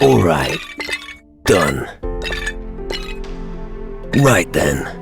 All right. Done. Right then.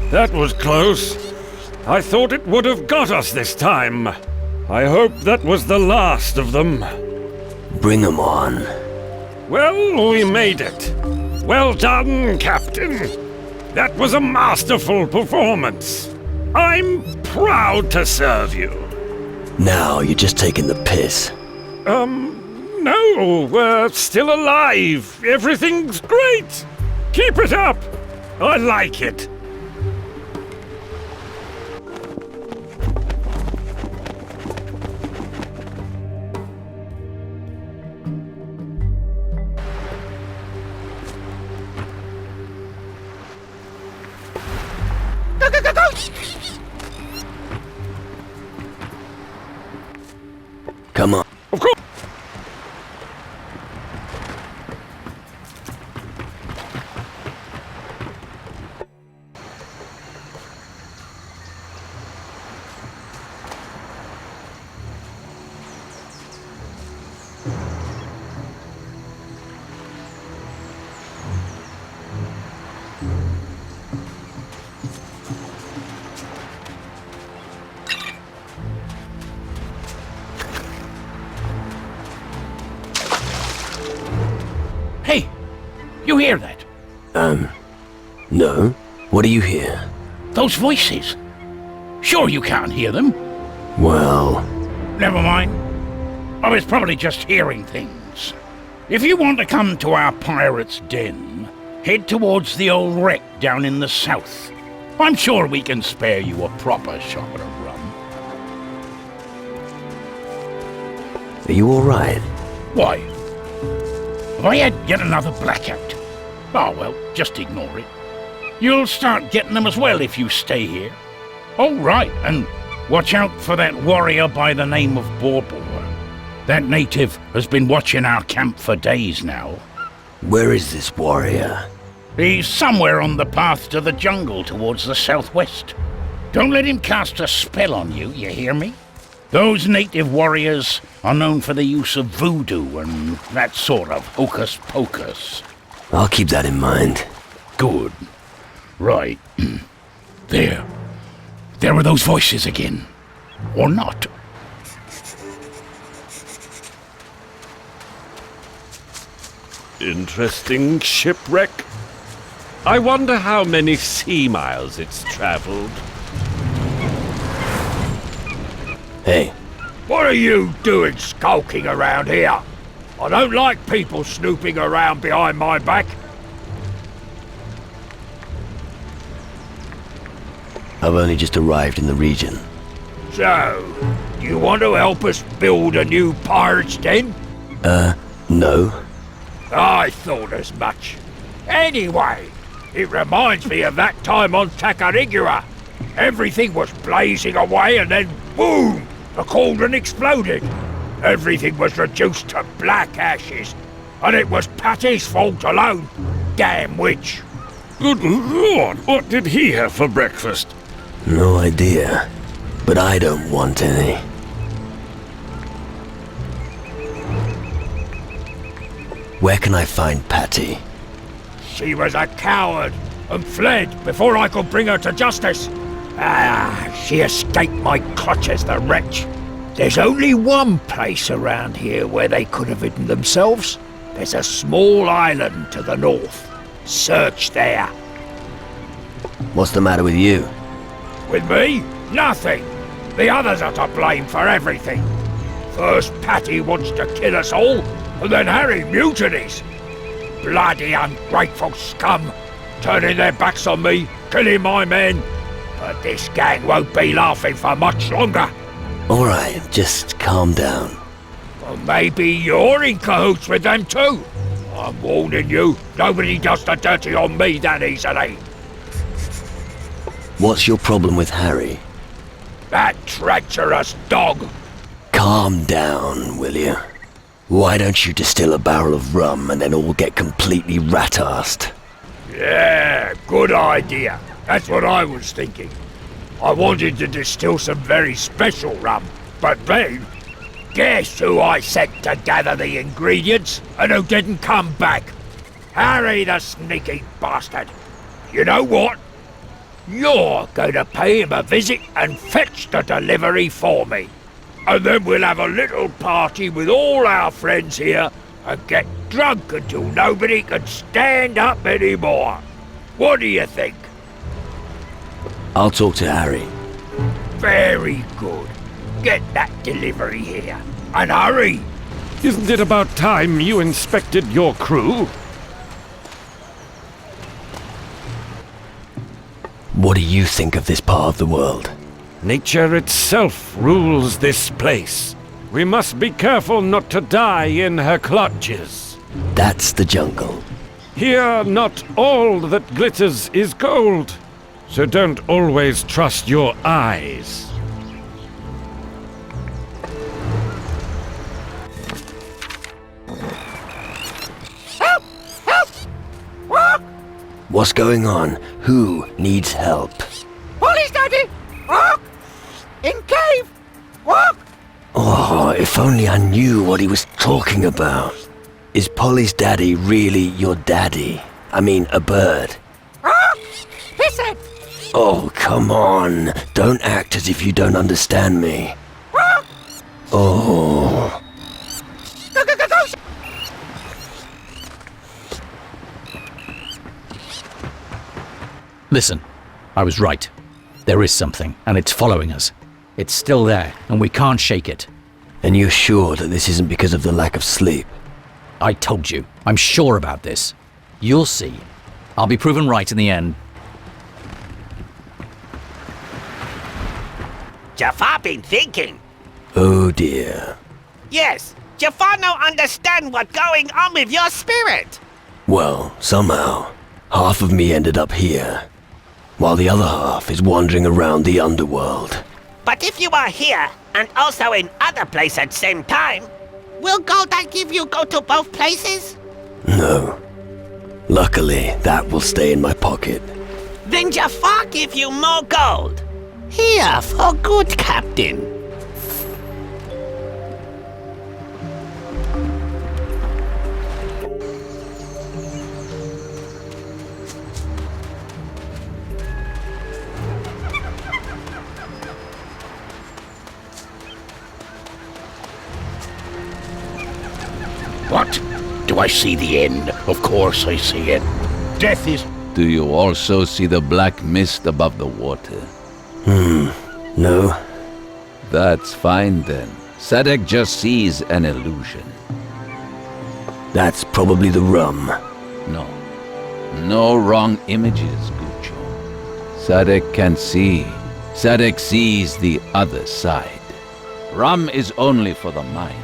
That was close. I thought it would have got us this time. I hope that was the last of them. Bring 'em on. Well, we made it. Well done, Captain. That was a masterful performance. I'm proud to serve you. Now you're just taking the piss. No, we're still alive. Everything's great. Keep it up. I like it. Come on. Of course. Hey, you hear that? No. What do you hear? Those voices. Sure you can't hear them? Well... Never mind. I was probably just hearing things. If you want to come to our pirate's den, head towards the old wreck down in the south. I'm sure we can spare you a proper shot of rum. Are you alright? Why? Have I had yet another blackout? Oh well, just ignore it. You'll start getting them as well if you stay here. Oh right, and watch out for that warrior by the name of Borbor. That native has been watching our camp for days now. Where is this warrior? He's somewhere on the path to the jungle towards the southwest. Don't let him cast a spell on you, you hear me? Those native warriors are known for the use of voodoo and that sort of hocus-pocus. I'll keep that in mind. Good. Right. There. There are those voices again. Or not. Interesting shipwreck. I wonder how many sea miles it's traveled. Hey, What are you doing skulking around here? I don't like people snooping around behind my back. I've only just arrived in the region. So, you want to help us build a new pirate's den? No. I thought as much. Anyway, it reminds me of that time on Tacarigua. Everything was blazing away and then boom! The cauldron exploded. Everything was reduced to black ashes. And it was Patty's fault alone. Damn witch. Good Lord, what did he have for breakfast? No idea. But I don't want any. Where can I find Patty? She was a coward and fled before I could bring her to justice. She escaped my clutches, the wretch. There's only one place around here where they could have hidden themselves. There's a small island to the north. Search there. What's the matter with you? With me? Nothing. The others are to blame for everything. First Patty wants to kill us all, and then Harry mutinies. Bloody ungrateful scum, turning their backs on me, killing my men. But this gang won't be laughing for much longer. Alright, just calm down. Well, maybe you're in cahoots with them too. I'm warning you, nobody does the dirty on me that easily. What's your problem with Harry? That treacherous dog. Calm down, will you? Why don't you distill a barrel of rum and then all get completely rat-assed? Yeah, good idea. That's what I was thinking. I wanted to distill some very special rum, but then, guess who I sent to gather the ingredients and who didn't come back? Harry the sneaky bastard. You know what? You're going to pay him a visit and fetch the delivery for me. And then we'll have a little party with all our friends here and get drunk until nobody can stand up anymore. What do you think? I'll talk to Harry. Very good. Get that delivery here. And hurry! Isn't it about time you inspected your crew? What do you think of this part of the world? Nature itself rules this place. We must be careful not to die in her clutches. That's the jungle. Here, not all that glitters is gold. So don't always trust your eyes. What's going on? Who needs help? Police, Daddy! Walk! In cave! Walk! Oh, if only I knew what he was talking about. Is Polly's daddy really your daddy? I mean, a bird. Walk! Listen! Oh, come on. Don't act as if you don't understand me. Walk! Oh. Go, go, go, go! Listen, I was right. There is something, and it's following us. It's still there, and we can't shake it. And you're sure that this isn't because of the lack of sleep? I told you, I'm sure about this. You'll see. I'll be proven right in the end. Jafar been thinking. Oh dear. Yes, Jafar no understand what going on with your spirit. Well, somehow, half of me ended up here, while the other half is wandering around the underworld. But if you are here and also in other place at same time, will gold that give you go to both places? No. Luckily, that will stay in my pocket. Then Jafar give you more gold. Here for good, Captain. What? Do I see the end? Of course I see it. Death is... Do you also see the black mist above the water? No? That's fine then. Sadek just sees an illusion. That's probably the rum. No. No wrong images, Gucho. Sadek can see. Sadek sees the other side. Rum is only for the mind.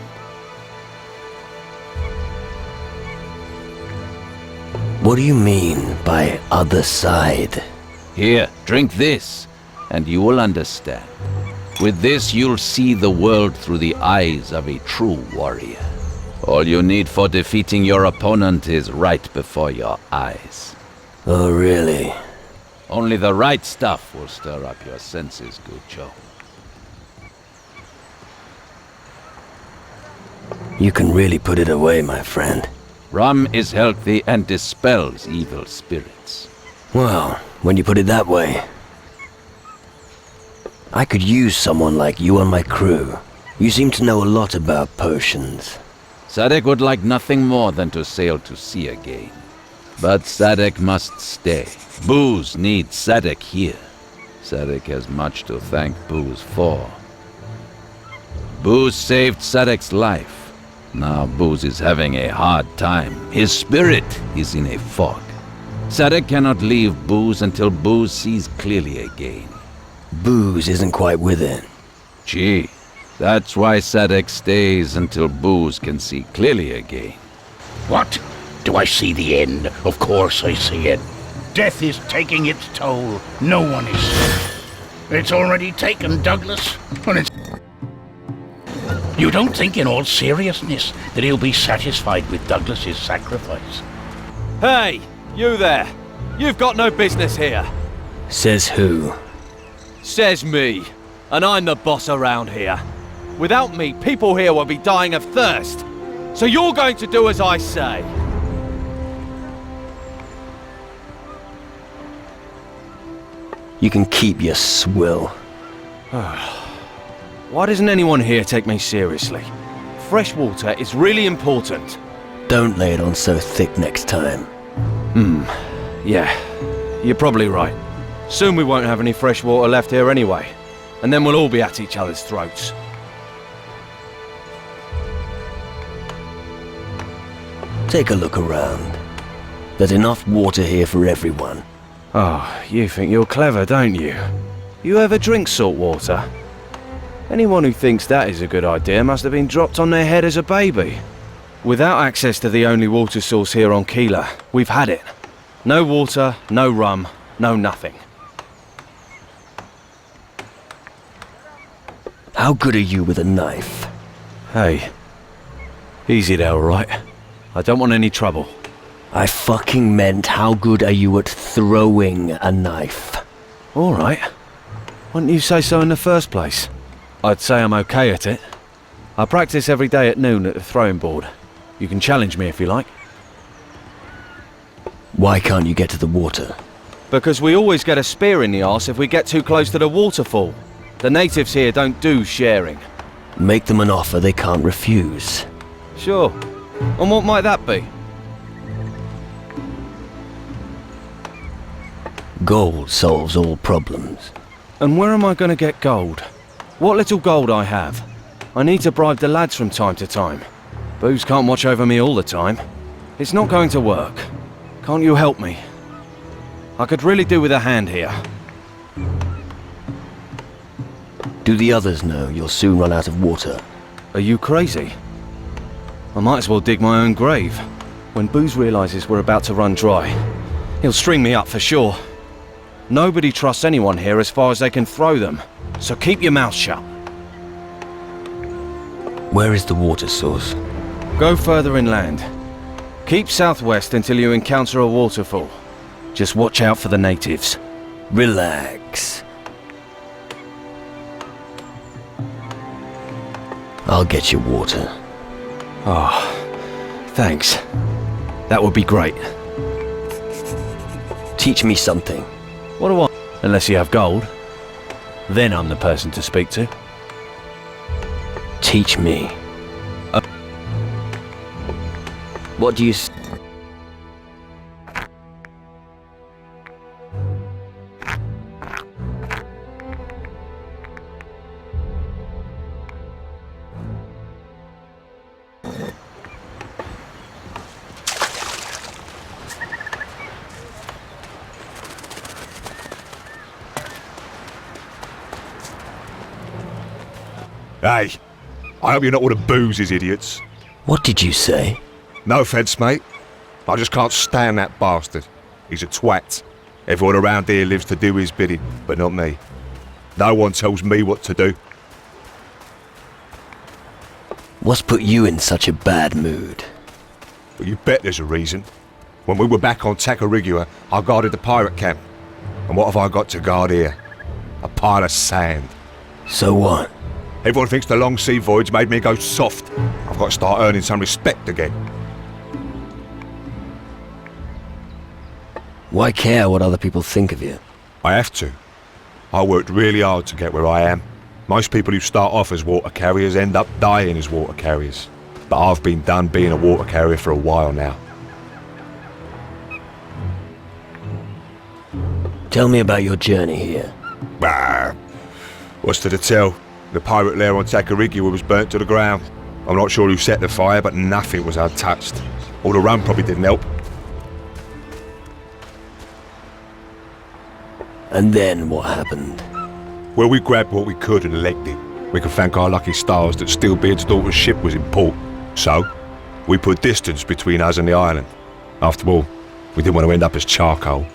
What do you mean by other side? Here, drink this, and you will understand. With this, you'll see the world through the eyes of a true warrior. All you need for defeating your opponent is right before your eyes. Oh, really? Only the right stuff will stir up your senses, Gucho. You can really put it away, my friend. Rum is healthy and dispels evil spirits. Well, when you put it that way, I could use someone like you on my crew. You seem to know a lot about potions. Sadek would like nothing more than to sail to sea again. But Sadek must stay. Booze needs Sadek here. Sadek has much to thank Booze for. Booze saved Sadek's life. Now Booze is having a hard time. His spirit is in a fog. Sadek cannot leave Booze until Booze sees clearly again. Booze isn't quite with it. Gee, that's why Sadek stays until Booze can see clearly again. What? Do I see the end? Of course I see it. Death is taking its toll. No one is safe. It's already taken Douglas, and it's... You don't think in all seriousness that he'll be satisfied with Douglas's sacrifice? Hey, you there. You've got no business here. Says who? Says me. And I'm the boss around here. Without me, people here will be dying of thirst. So you're going to do as I say. You can keep your swill. Why doesn't anyone here take me seriously? Fresh water is really important. Don't lay it on so thick next time. Yeah, you're probably right. Soon we won't have any fresh water left here anyway. And then we'll all be at each other's throats. Take a look around. There's enough water here for everyone. Oh, you think you're clever, don't you? You ever drink salt water? Anyone who thinks that is a good idea must have been dropped on their head as a baby. Without access to the only water source here on Keeler, we've had it. No water, no rum, no nothing. How good are you with a knife? Hey, easy there, alright? I don't want any trouble. I fucking meant how good are you at throwing a knife? Alright. Why didn't you say so in the first place? I'd say I'm okay at it. I practice every day at noon at the throwing board. You can challenge me if you like. Why can't you get to the water? Because we always get a spear in the arse if we get too close to the waterfall. The natives here don't do sharing. Make them an offer they can't refuse. Sure. And what might that be? Gold solves all problems. And where am I going to get gold? What little gold I have. I need to bribe the lads from time to time. Booze can't watch over me all the time. It's not going to work. Can't you help me? I could really do with a hand here. Do the others know you'll soon run out of water? Are you crazy? I might as well dig my own grave. When Booze realises we're about to run dry, he'll string me up for sure. Nobody trusts anyone here as far as they can throw them, so keep your mouth shut. Where is the water source? Go further inland. Keep southwest until you encounter a waterfall. Just watch out for the natives. Relax. I'll get you water. Oh, thanks. That would be great. Teach me something. What do I... Unless you have gold. Then I'm the person to speak to. Teach me. What do you... Hey, I hope you're not one of Booze's idiots. What did you say? No offence, mate. I just can't stand that bastard. He's a twat. Everyone around here lives to do his bidding, but not me. No one tells me what to do. What's put you in such a bad mood? But you bet there's a reason. When we were back on Tacarigua, I guarded the pirate camp. And what have I got to guard here? A pile of sand. So what? Everyone thinks the long sea voyage made me go soft. I've got to start earning some respect again. Why care what other people think of you? I have to. I worked really hard to get where I am. Most people who start off as water carriers end up dying as water carriers. But I've been done being a water carrier for a while now. Tell me about your journey here. Bah. What's to tell? The pirate lair on Tacarigua was burnt to the ground. I'm not sure who set the fire, but nothing was untouched. All the rum probably didn't help. And then what happened? Well, we grabbed what we could and legged it. We can thank our lucky stars that Steelbeard's daughter's ship was in port. So, we put distance between us and the island. After all, we didn't want to end up as charcoal.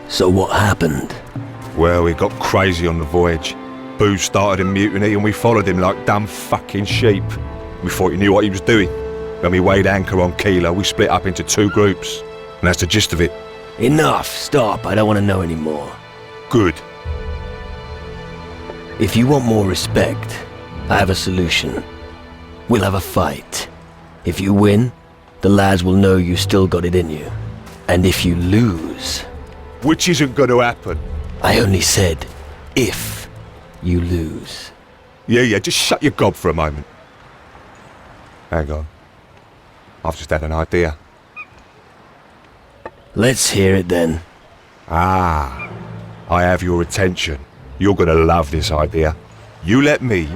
So what happened? Well, we got crazy on the voyage. Booze started a mutiny and we followed him like dumb fucking sheep. We thought he knew what he was doing. When we weighed anchor on Keeler, we split up into 2 groups. And that's the gist of it. Enough! Stop! I don't want to know anymore. Good. If you want more respect, I have a solution. We'll have a fight. If you win, the lads will know you still got it in you. And if you lose, which isn't going to happen. I only said if you lose. Yeah, just shut your gob for a moment. Hang on. I've just had an idea. Let's hear it then. Ah, I have your attention. You're going to love this idea. You let me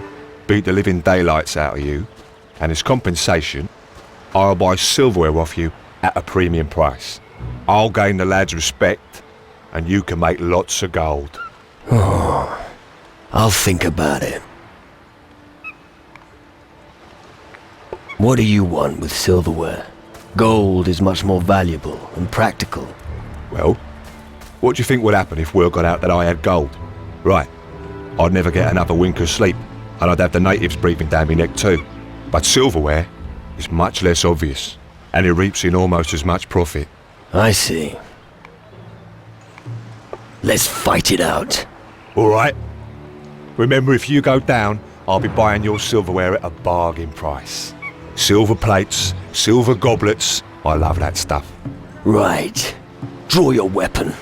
beat the living daylights out of you, and as compensation, I'll buy silverware off you at a premium price. I'll gain the lad's respect, and you can make lots of gold. I'll think about it. What do you want with silverware? Gold is much more valuable and practical. Well, what do you think would happen if word got out that I had gold? Right, I'd never get another wink of sleep, and I'd have the natives breathing down my neck too. But silverware is much less obvious, and it reaps in almost as much profit. I see. Let's fight it out. All right. Remember, if you go down, I'll be buying your silverware at a bargain price. Silver plates, silver goblets. I love that stuff. Right. Draw your weapon.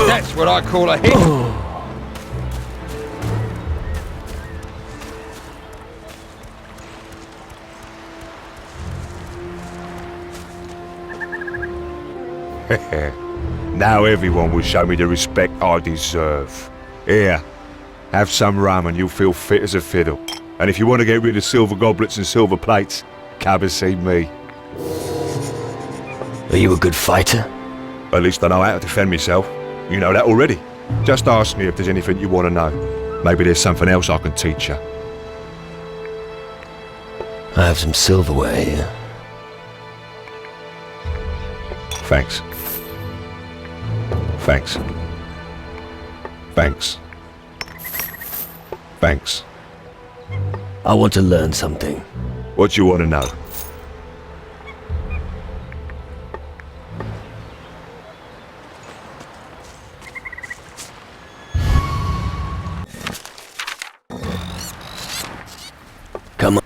That's what I call a hit. Now everyone will show me the respect I deserve. Here, have some rum and you'll feel fit as a fiddle. And if you want to get rid of silver goblets and silver plates, come and see me. Are you a good fighter? At least I know how to defend myself. You know that already. Just ask me if there's anything you want to know. Maybe there's something else I can teach you. I have some silverware here. Thanks. Thanks. Thanks. Thanks. I want to learn something. What do you want to know? Come on.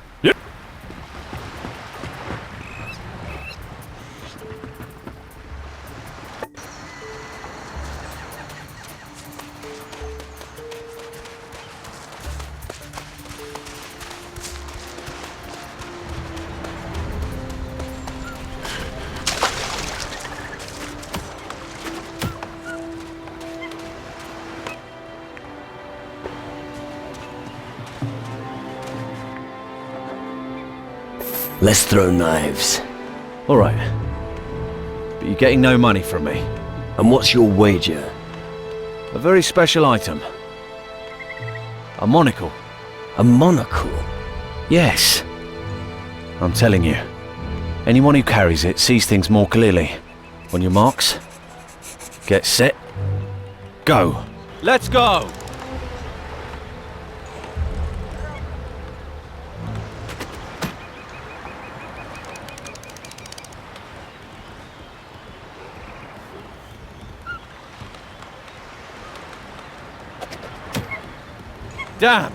Let's throw knives. All right. But you're getting no money from me. And what's your wager? A very special item. A monocle. A monocle? Yes. I'm telling you. Anyone who carries it sees things more clearly. On your marks, get set, go. Let's go! Damn!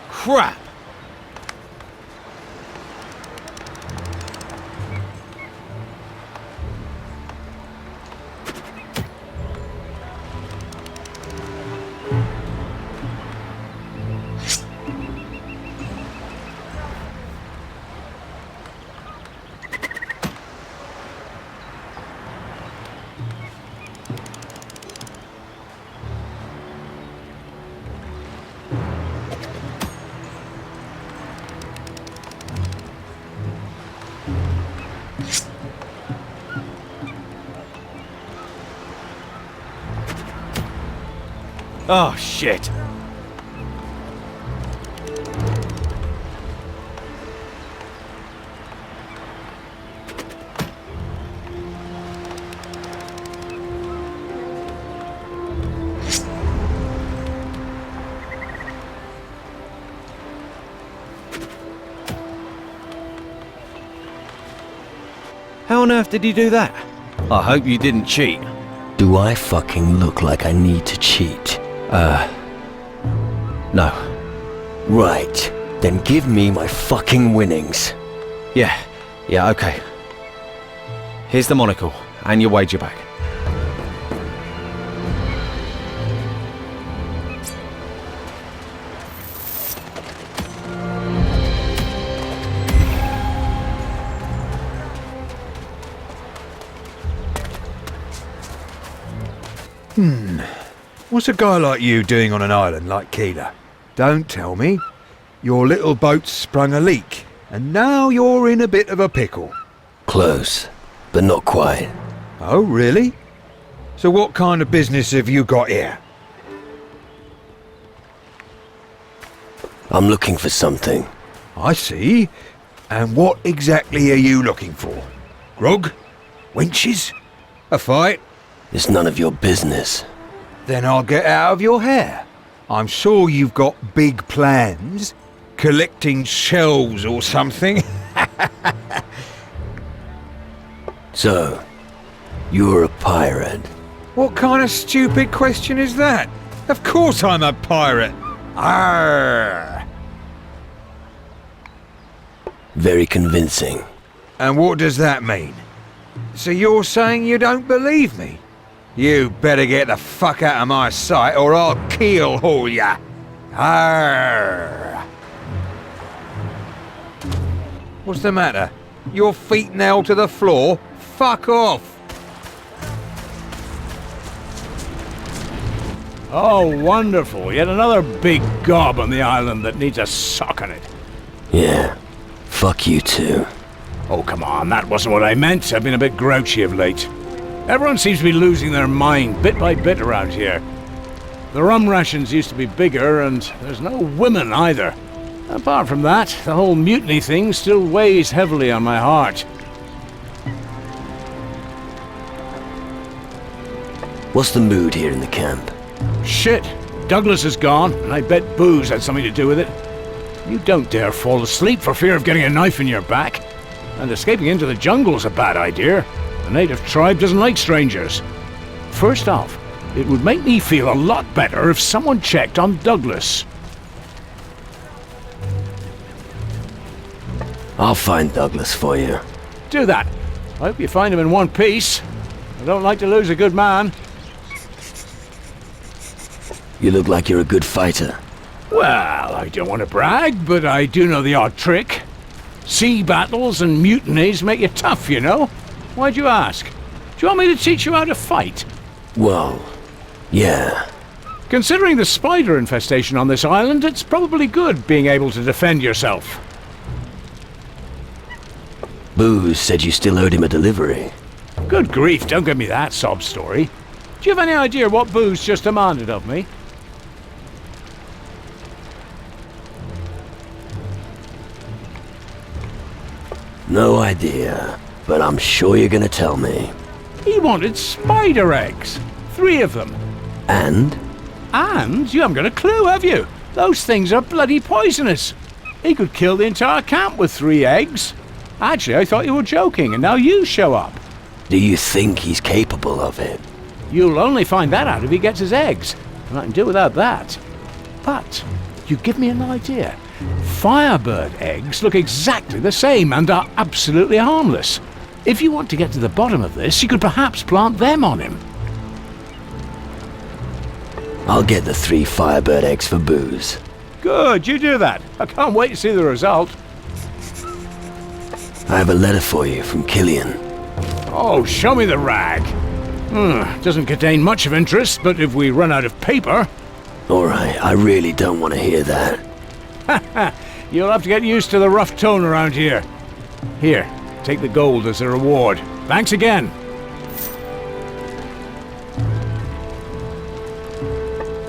Crap! Oh, shit. on earth did you do that? I hope you didn't cheat. Do I fucking look like I need to cheat? No. Right. Then give me my fucking winnings. Yeah, okay. Here's the monocle, and your wager back. What's a guy like you doing on an island like Keeler? Don't tell me. Your little boat's sprung a leak, and now you're in a bit of a pickle. Close, but not quite. Oh, really? So what kind of business have you got here? I'm looking for something. I see. And what exactly are you looking for? Grog? Wenches? A fight? It's none of your business. Then I'll get out of your hair. I'm sure you've got big plans. Collecting shells or something. So, you're a pirate. What kind of stupid question is that? Of course I'm a pirate. Arr! Very convincing. And what does that mean? So you're saying you don't believe me? You better get the fuck out of my sight or I'll keel haul ya. Arr! What's the matter? Your feet nailed to the floor? Fuck off! Oh, wonderful. Yet another big gob on the island that needs a sock on it. Yeah. Fuck you too. Oh, come on, that wasn't what I meant. I've been a bit grouchy of late. Everyone seems to be losing their mind bit by bit around here. The rum rations used to be bigger, and there's no women either. Apart from that, the whole mutiny thing still weighs heavily on my heart. What's the mood here in the camp? Shit, Douglas is gone, and I bet booze had something to do with it. You don't dare fall asleep for fear of getting a knife in your back. And escaping into the jungle's a bad idea. The native tribe doesn't like strangers. First off, it would make me feel a lot better if someone checked on Douglas. I'll find Douglas for you. Do that. I hope you find him in one piece. I don't like to lose a good man. You look like you're a good fighter. Well, I don't want to brag, but I do know the odd trick. Sea battles and mutinies make you tough, you know. Why'd you ask? Do you want me to teach you how to fight? Well, yeah. Considering the spider infestation on this island, it's probably good being able to defend yourself. Booze said you still owed him a delivery. Good grief, don't give me that sob story. Do you have any idea what Booze just demanded of me? No idea, but I'm sure you're gonna tell me. He wanted spider eggs. 3 of them. And? And you haven't got a clue, have you? Those things are bloody poisonous. He could kill the entire camp with 3 eggs. Actually, I thought you were joking, and now you show up. Do you think he's capable of it? You'll only find that out if he gets his eggs, and I can do without that. But you give me an idea. Firebird eggs look exactly the same and are absolutely harmless. If you want to get to the bottom of this, you could perhaps plant them on him. I'll get the 3 Firebird eggs for Booze. Good, you do that. I can't wait to see the result. I have a letter for you from Killian. Oh, show me the rag. Doesn't contain much of interest, but if we run out of paper... Alright, I really don't want to hear that. You'll have to get used to the rough tone around here. Here, take the gold as a reward. Thanks again.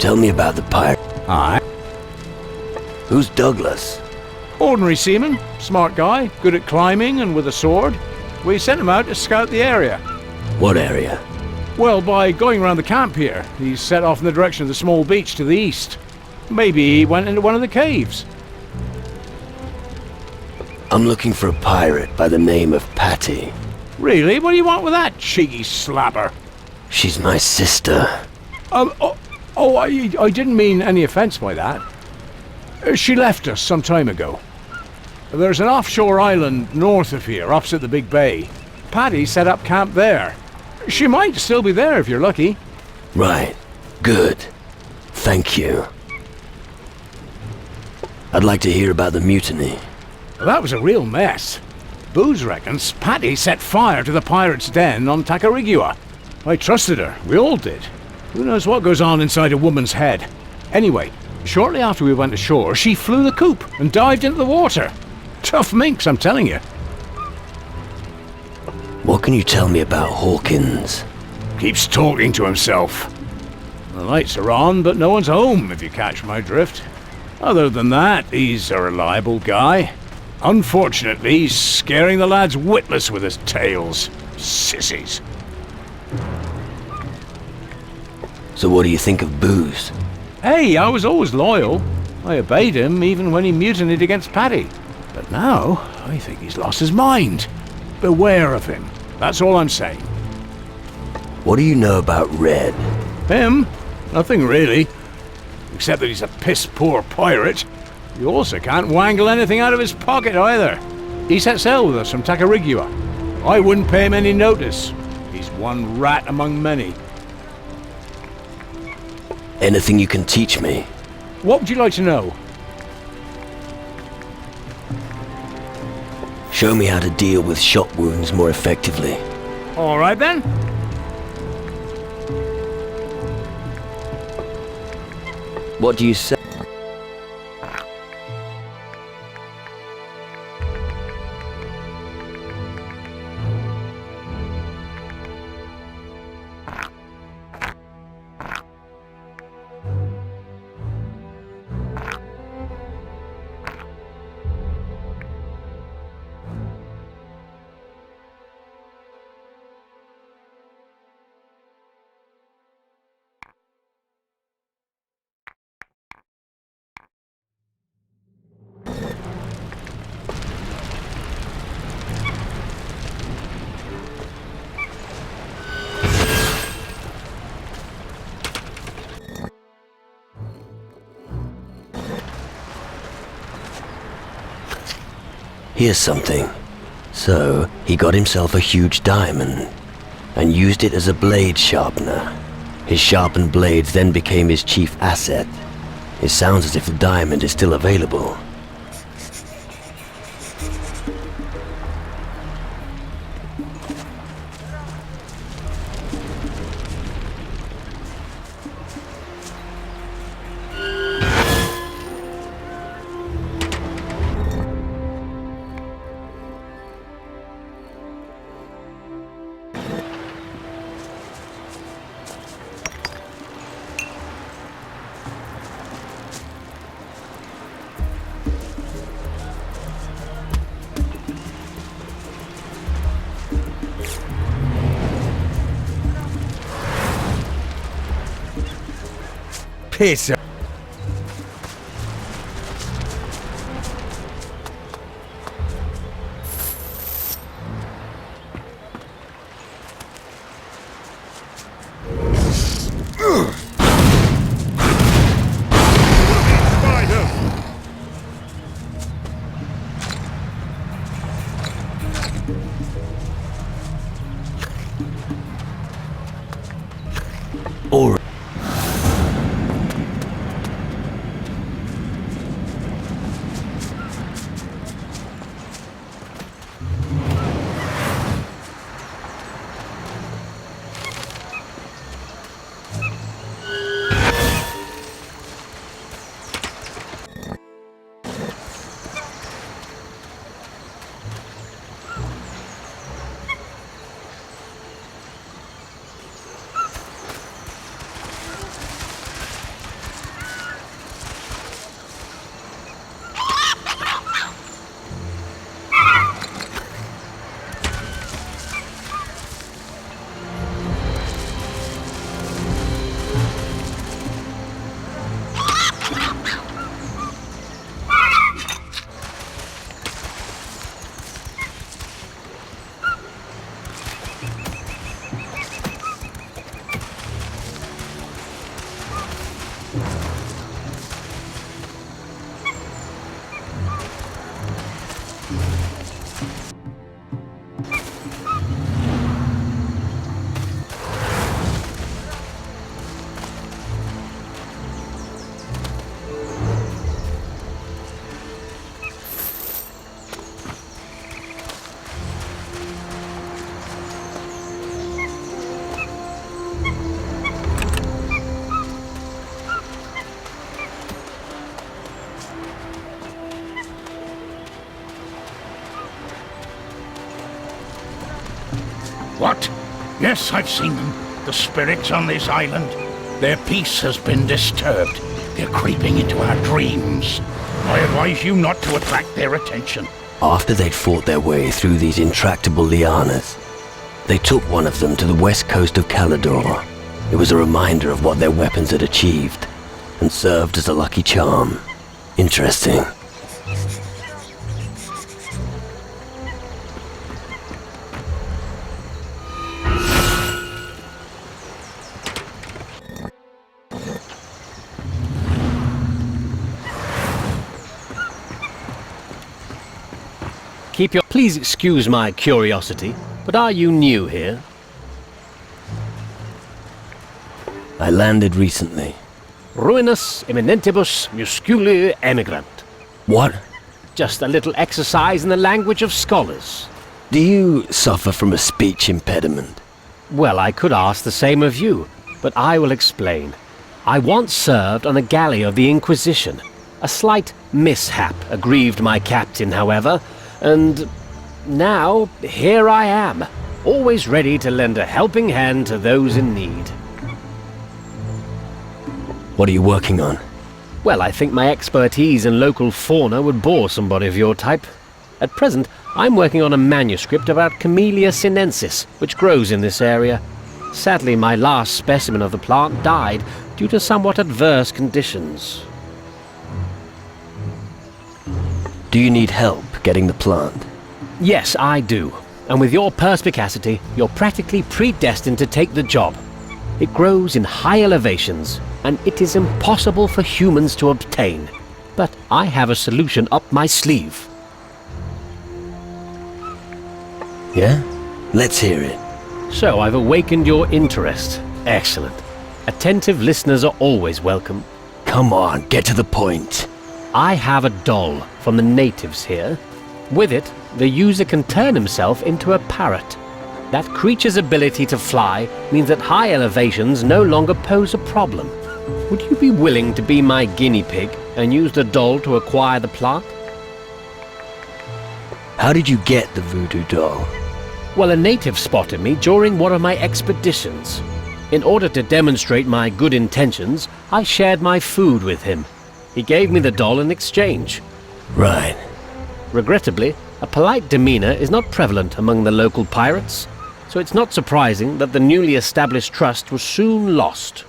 Tell me about the pirate. Aye. Who's Douglas? Ordinary seaman, smart guy, good at climbing and with a sword. We sent him out to scout the area. What area? Well, by going around the camp here, he's set off in the direction of the small beach to the east. Maybe he went into one of the caves. I'm looking for a pirate by the name of Patty. Really? What do you want with that, cheeky slapper? She's my sister. I didn't mean any offence by that. She left us some time ago. There's an offshore island north of here, opposite the big bay. Paddy set up camp there. She might still be there if you're lucky. Right. Good. Thank you. I'd like to hear about the mutiny. Well, that was a real mess. Booze reckons Paddy set fire to the pirates' den on Tacarigua. I trusted her. We all did. Who knows what goes on inside a woman's head? Anyway, shortly after we went ashore, she flew the coop and dived into the water. Tough minx, I'm telling you. What can you tell me about Hawkins? Keeps talking to himself. The lights are on, but no one's home, if you catch my drift. Other than that, he's a reliable guy. Unfortunately, he's scaring the lads witless with his tales. Sissies. So what do you think of Booze? Hey, I was always loyal. I obeyed him even when he mutinied against Paddy. But now, I think he's lost his mind. Beware of him. That's all I'm saying. What do you know about Red? Him? Nothing really. Except that he's a piss-poor pirate. You also can't wangle anything out of his pocket either. He set sail with us from Tacarigua. I wouldn't pay him any notice. He's one rat among many. Anything you can teach me? What would you like to know? Show me how to deal with shot wounds more effectively. All right then. What do you say? Here's something. So, he got himself a huge diamond and used it as a blade sharpener. His sharpened blades then became his chief asset. It sounds as if the diamond is still available. Piss. Or What? Yes, I've seen them. The spirits on this island. Their peace has been disturbed. They're creeping into our dreams. I advise you not to attract their attention. After they'd fought their way through these intractable lianas, they took one of them to the west coast of Calador. It was a reminder of what their weapons had achieved, and served as a lucky charm. Interesting. Please excuse my curiosity, but are you new here? I landed recently. Ruinus eminentibus musculi emigrant. What? Just a little exercise in the language of scholars. Do you suffer from a speech impediment? Well, I could ask the same of you, but I will explain. I once served on a galley of the Inquisition. A slight mishap aggrieved my captain, however, and now here I am, always ready to lend a helping hand to those in need. What are you working on? Well, I think my expertise in local fauna would bore somebody of your type. At present, I'm working on a manuscript about Camellia sinensis, which grows in this area. Sadly, my last specimen of the plant died due to somewhat adverse conditions. Do you need help getting the plant? Yes, I do. And with your perspicacity, you're practically predestined to take the job. It grows in high elevations, and it is impossible for humans to obtain. But I have a solution up my sleeve. Yeah? Let's hear it. So I've awakened your interest. Excellent. Attentive listeners are always welcome. Come on, get to the point. I have a doll from the natives here. With it, the user can turn himself into a parrot. That creature's ability to fly means that high elevations no longer pose a problem. Would you be willing to be my guinea pig and use the doll to acquire the plant? How did you get the voodoo doll? Well, a native spotted me during one of my expeditions. In order to demonstrate my good intentions, I shared my food with him. He gave me the doll in exchange. Right. Regrettably, a polite demeanor is not prevalent among the local pirates, so it's not surprising that the newly established trust was soon lost.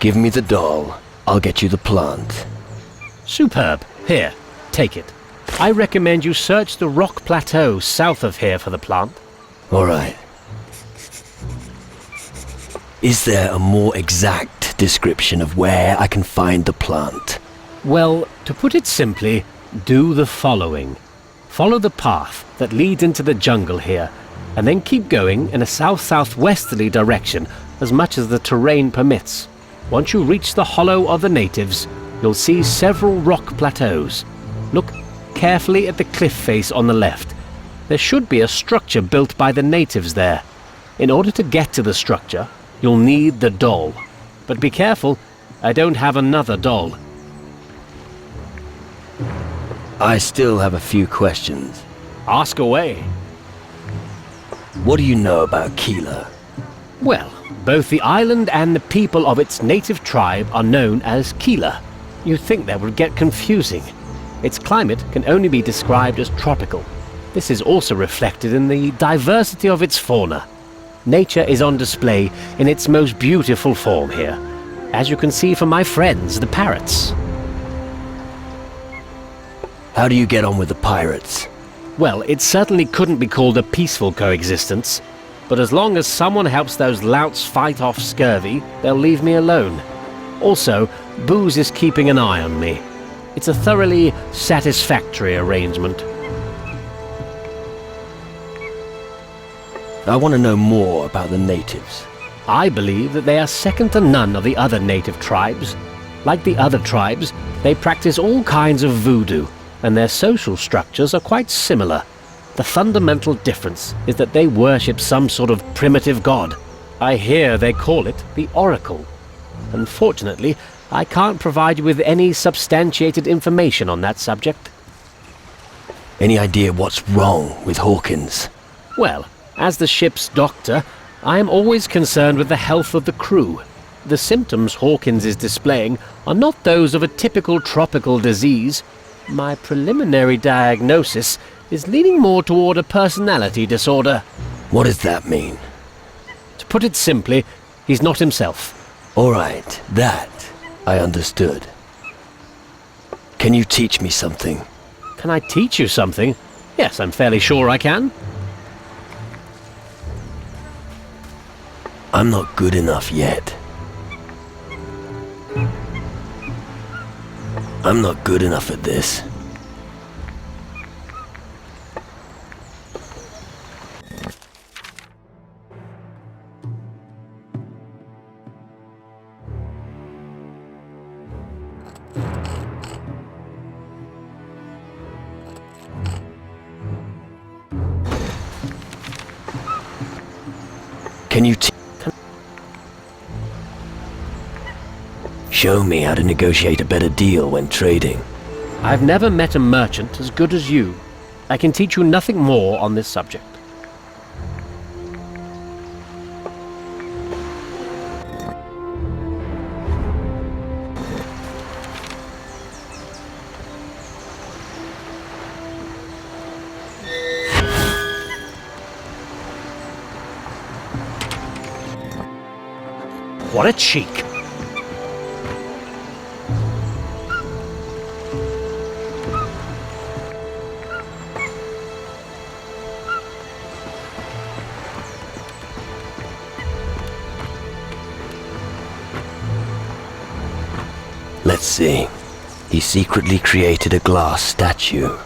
Give me the doll. I'll get you the plant. Superb. Here, take it. I recommend you search the rock plateau south of here for the plant. All right. Is there a more exact description of where I can find the plant? Well, to put it simply, do the following. Follow the path that leads into the jungle here, and then keep going in a south-southwesterly direction as much as the terrain permits. Once you reach the hollow of the natives, you'll see several rock plateaus. Look carefully at the cliff face on the left. There should be a structure built by the natives there. In order to get to the structure, you'll need the doll. But be careful, I don't have another doll. I still have a few questions. Ask away. What do you know about Keeler? Well, both the island and the people of its native tribe are known as Keeler. You'd think that would get confusing. Its climate can only be described as tropical. This is also reflected in the diversity of its fauna. Nature is on display in its most beautiful form here, as you can see from my friends, the parrots. How do you get on with the pirates? Well, it certainly couldn't be called a peaceful coexistence, but as long as someone helps those louts fight off scurvy, they'll leave me alone. Also, Booze is keeping an eye on me. It's a thoroughly satisfactory arrangement. I want to know more about the natives. I believe that they are second to none of the other native tribes. Like the other tribes, they practice all kinds of voodoo, and their social structures are quite similar. The fundamental difference is that they worship some sort of primitive god. I hear they call it the Oracle. Unfortunately, I can't provide you with any substantiated information on that subject. Any idea what's wrong with Hawkins? Well, as the ship's doctor, I am always concerned with the health of the crew. The symptoms Hawkins is displaying are not those of a typical tropical disease. My preliminary diagnosis is leaning more toward a personality disorder. What does that mean? To put it simply, he's not himself. All right, that I understood. Can you teach me something? Can I teach you something? Yes, I'm fairly sure I can. I'm not good enough yet. I'm not good enough at this. Can you show me how to negotiate a better deal when trading? I've never met a merchant as good as you. I can teach you nothing more on this subject. What a cheek! Let's see. He secretly created a glass statue.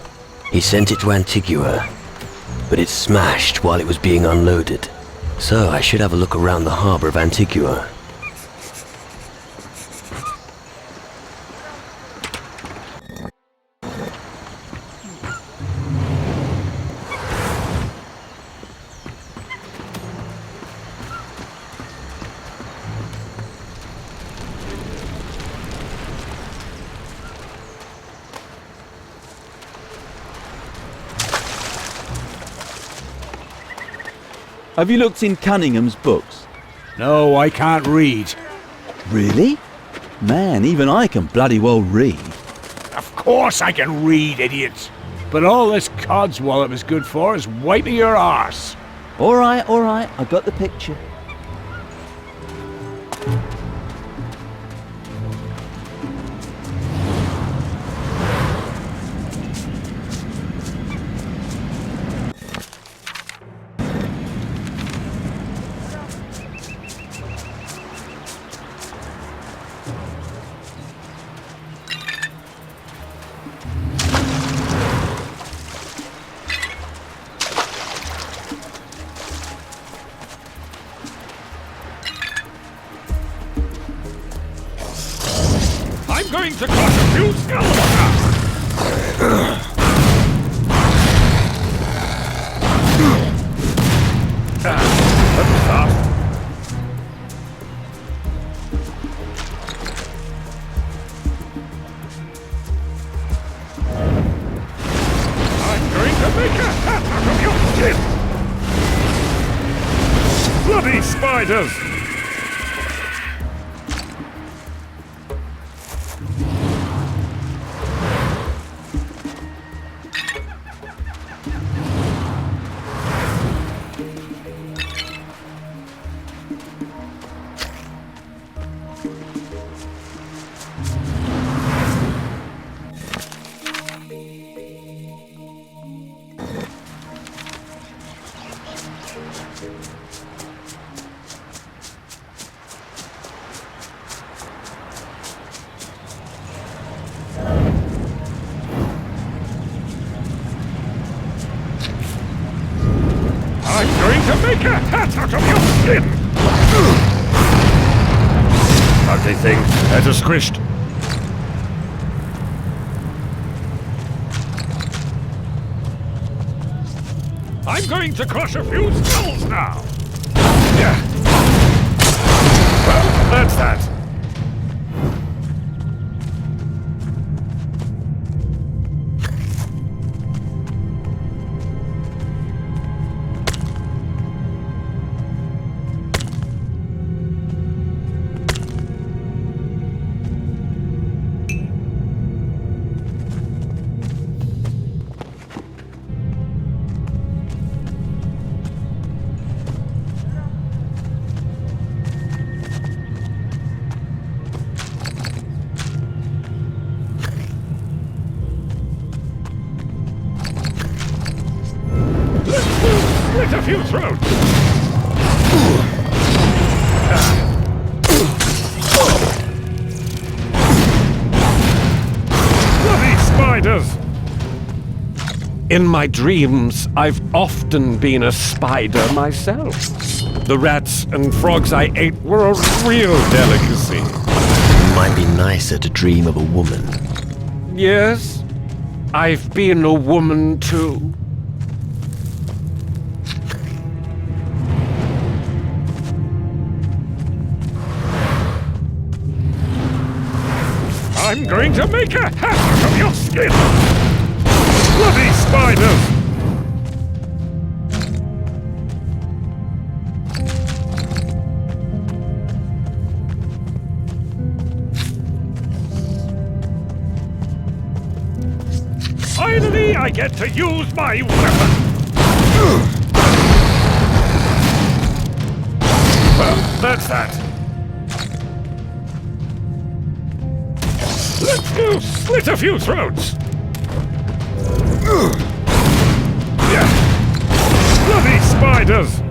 He sent it to Antigua, but it smashed while it was being unloaded. So I should have a look around the harbor of Antigua. Have you looked in Cunningham's books? No, I can't read. Really? Man, even I can bloody well read. Of course I can read, idiots. But all this codswallop is good for is wiping your arse. All right, I got the picture. I'm going to crush a few skulls now! That was fast. I'm going to make a hat out of your skin! Bloody spiders! I'm going to make a hat out of your skin! Ugly thing, head is squished. I'm going to crush a few skulls now! Yeah. Well, that's that. few throats! Bloody spiders! In my dreams, I've often been a spider myself. The rats and frogs I ate were a real delicacy. Might be nicer to dream of a woman. Yes, I've been a woman too. I'm going to make a hat of your skin! Bloody spiders! Finally, I get to use my weapon! Well, that's that. Let's go slit a few throats! Bloody spiders!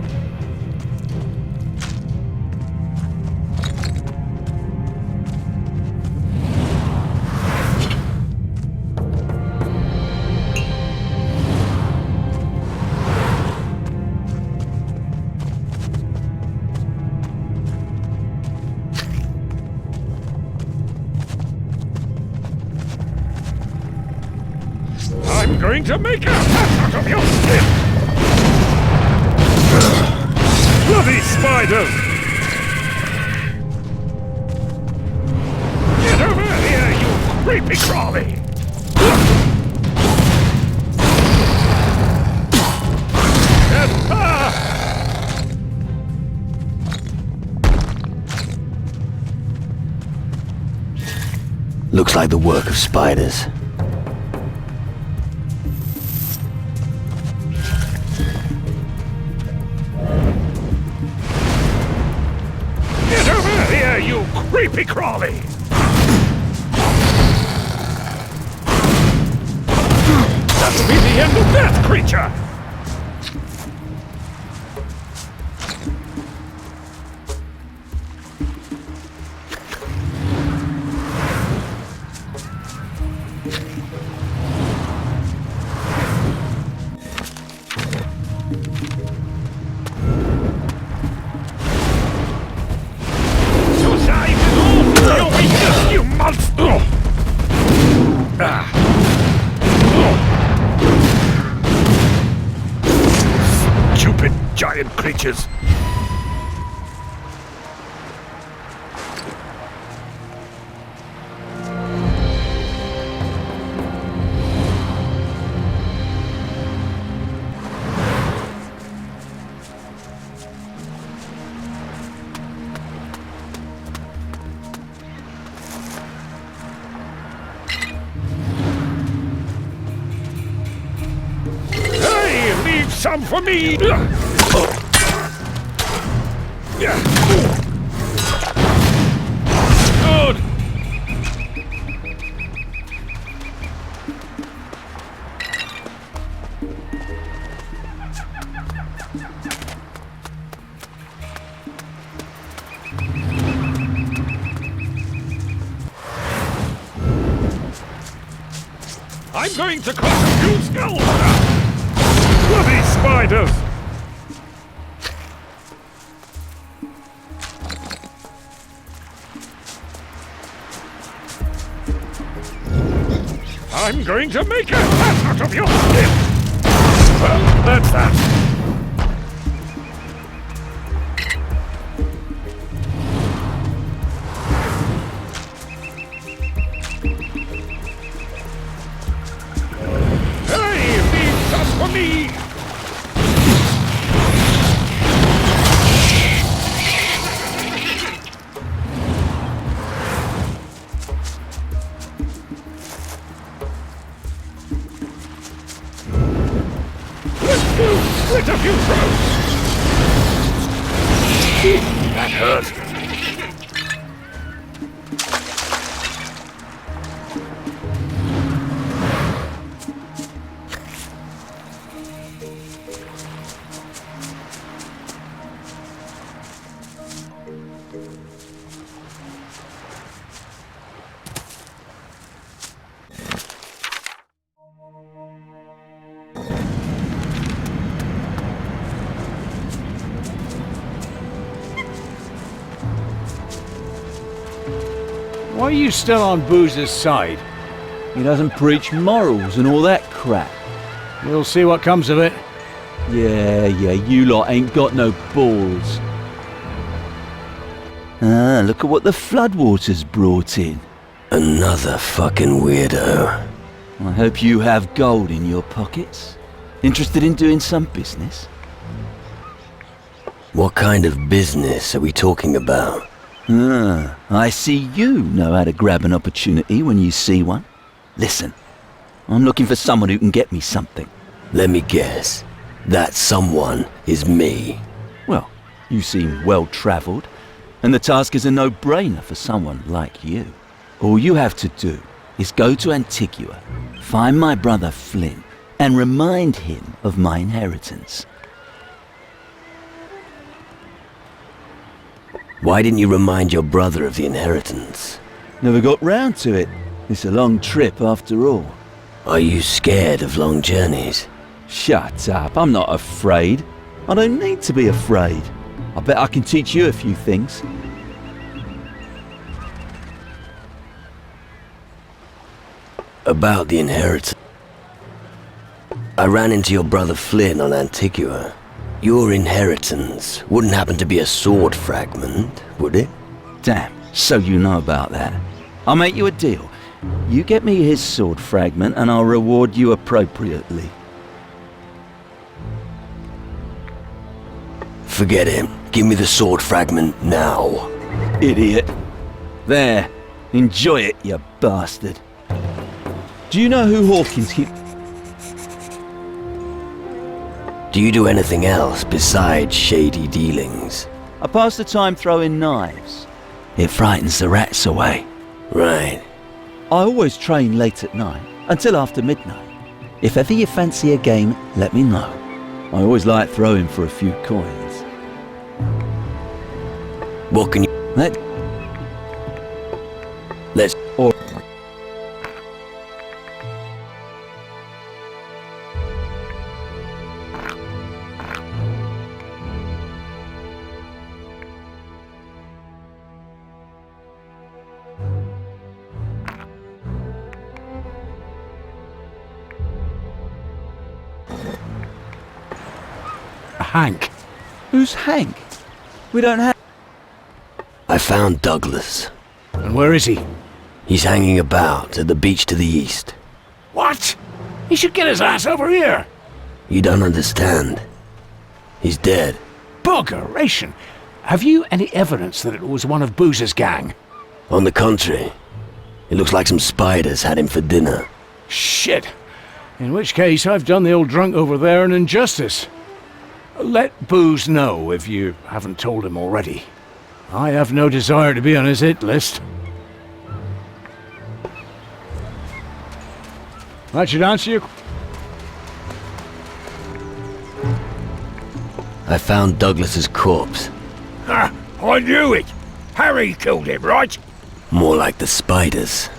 I'm going to make a hat out of your skin! Bloody spiders! Get over here, you creepy crawly! Looks like the work of spiders. Get over here, you creepy crawly! That'll be the end of that creature! You monster! Stupid giant creatures! Leave some for me! Good. I'm going to crush a few skulls now! Bloody spiders! I'm going to make a hat out of your skin! Well, that's that. Hey, leave some for me! Slit a few throats! That hurt. are you still on Boozer's side? He doesn't preach morals and all that crap. We'll see what comes of it. Yeah, you lot ain't got no balls. Ah, look at what the floodwaters brought in. Another fucking weirdo. I hope you have gold in your pockets. Interested in doing some business? What kind of business are we talking about? Ah, I see you know how to grab an opportunity when you see one. Listen, I'm looking for someone who can get me something. Let me guess. That someone is me. Well, you seem well-travelled, and the task is a no-brainer for someone like you. All you have to do is go to Antigua, find my brother Flynn, and remind him of my inheritance. Why didn't you remind your brother of the inheritance? Never got round to it. It's a long trip after all. Are you scared of long journeys? Shut up, I'm not afraid. I don't need to be afraid. I bet I can teach you a few things. About the inheritance. I ran into your brother Flynn on Antigua. Your inheritance wouldn't happen to be a sword fragment, would it? Damn, so you know about that. I'll make you a deal. You get me his sword fragment and I'll reward you appropriately. Forget him. Give me the sword fragment now. Idiot. There. Enjoy it, you bastard. Do you know who Hawkins... Do you do anything else besides shady dealings? I pass the time throwing knives. It frightens the rats away. Right. I always train late at night, until after midnight. If ever you fancy a game, let me know. I always like throwing for a few coins. What can you... Let's... Or... Hank. Who's Hank? We don't have... I found Douglas. And where is he? He's hanging about at the beach to the east. What? He should get his ass over here. You don't understand. He's dead. Buggeration. Have you any evidence that it was one of Boozer's gang? On the contrary, it looks like some spiders had him for dinner. Shit. In which case, I've done the old drunk over there an injustice. Let Booze know if you haven't told him already. I have no desire to be on his hit list. That should answer your... I found Douglas's corpse. Ha! I knew it! Harry killed him, right? More like the spiders.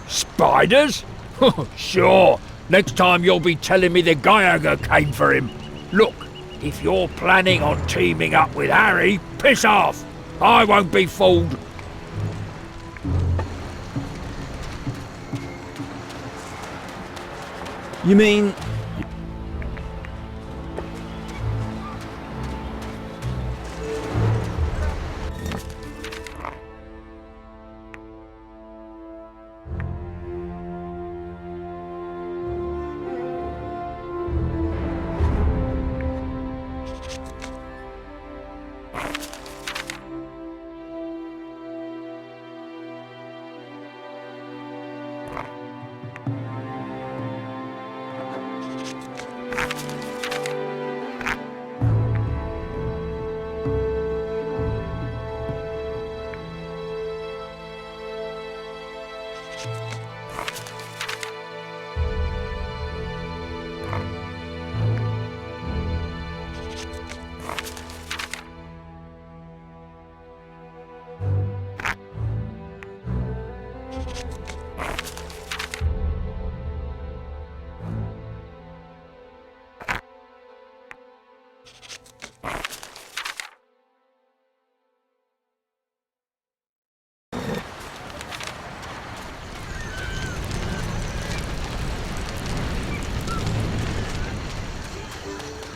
Spiders? Sure. Next time you'll be telling me the Geiger came for him. Look, if you're planning on teaming up with Harry, piss off! I won't be fooled. You mean...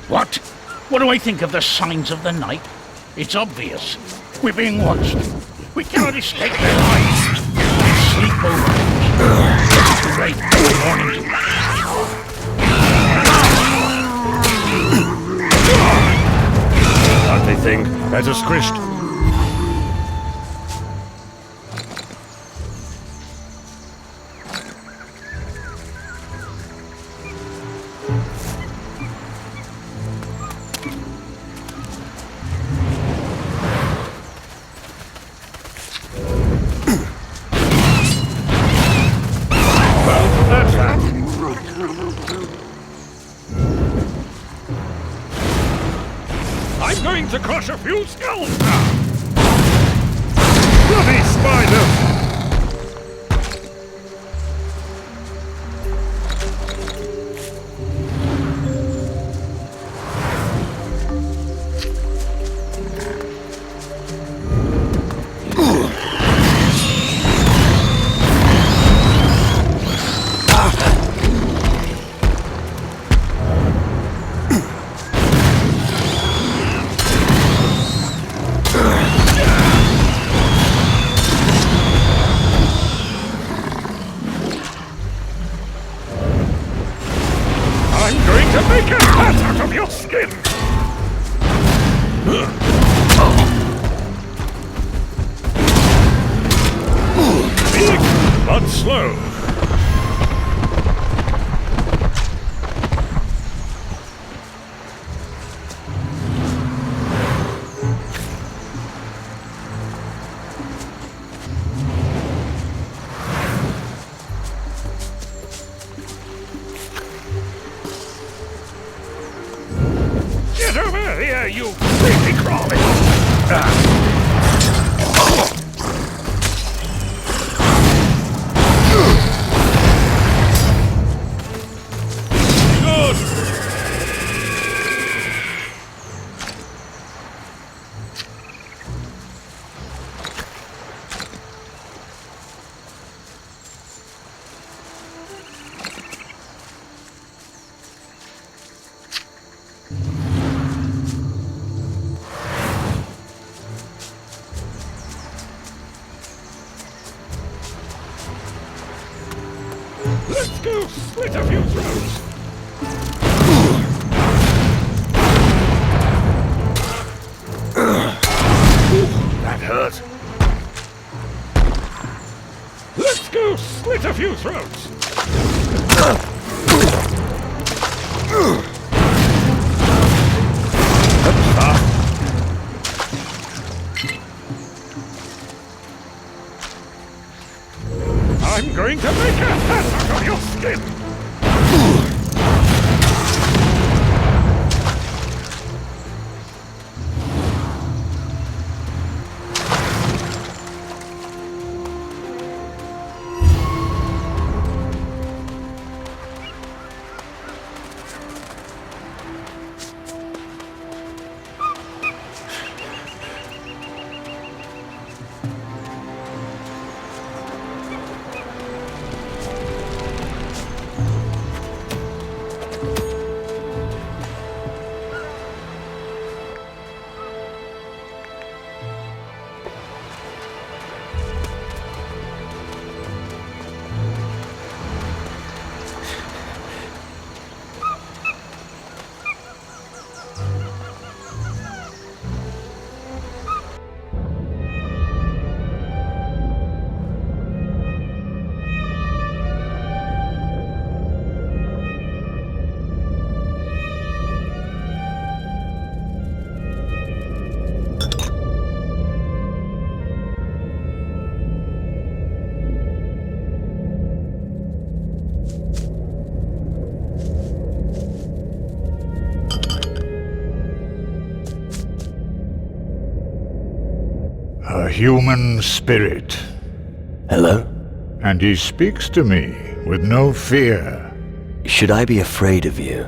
What? What do I think of the signs of the night? It's obvious. We're being watched. We cannot escape their eyes. Sleep over. It's too late. Morning. Ugly thing. Better squished. I'm going to crush a few skulls now! Bloody spiders! I'm going to make a hat out of your skin! Big, but slow. Get over here, you creepy crawly! Good! Let's go slit a few throats! That hurt. Let's go slit a few throats! I'm going to make a hat out of your skin! A human spirit. Hello? And he speaks to me with no fear. Should I be afraid of you?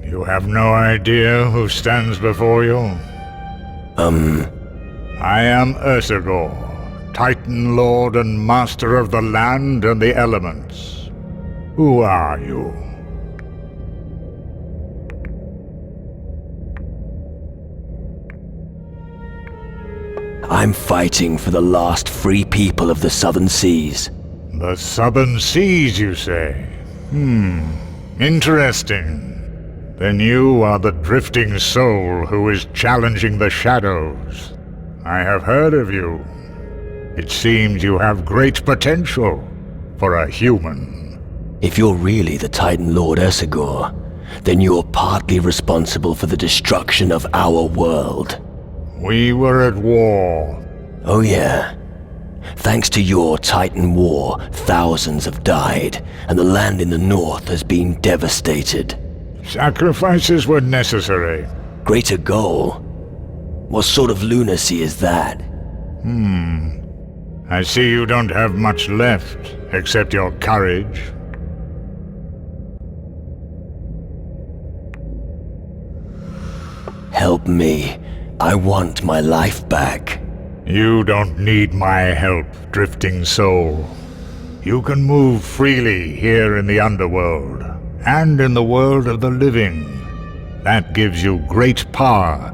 You have no idea who stands before you? I am Ursagor, Titan Lord and Master of the land and the elements. Who are you? I'm fighting for the last free people of the Southern Seas. The Southern Seas, you say? Interesting. Then you are the drifting soul who is challenging the shadows. I have heard of you. It seems you have great potential for a human. If you're really the Titan Lord Ursagor, then you're partly responsible for the destruction of our world. We were at war. Oh yeah. Thanks to your Titan war, thousands have died, and the land in the north has been devastated. Sacrifices were necessary. Greater goal? What sort of lunacy is that? I see you don't have much left, except your courage. Help me. I want my life back. You don't need my help, drifting soul. You can move freely here in the underworld, and in the world of the living. That gives you great power.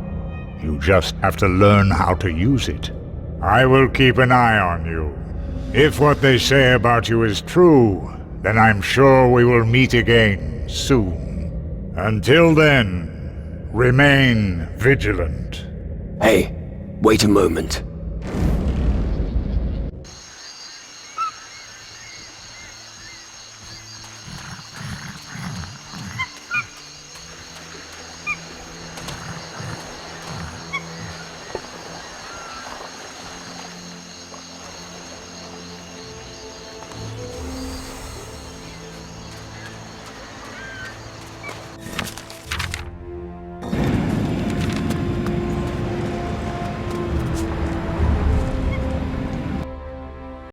You just have to learn how to use it. I will keep an eye on you. If what they say about you is true, then I'm sure we will meet again soon. Until then, remain vigilant. Hey, wait a moment.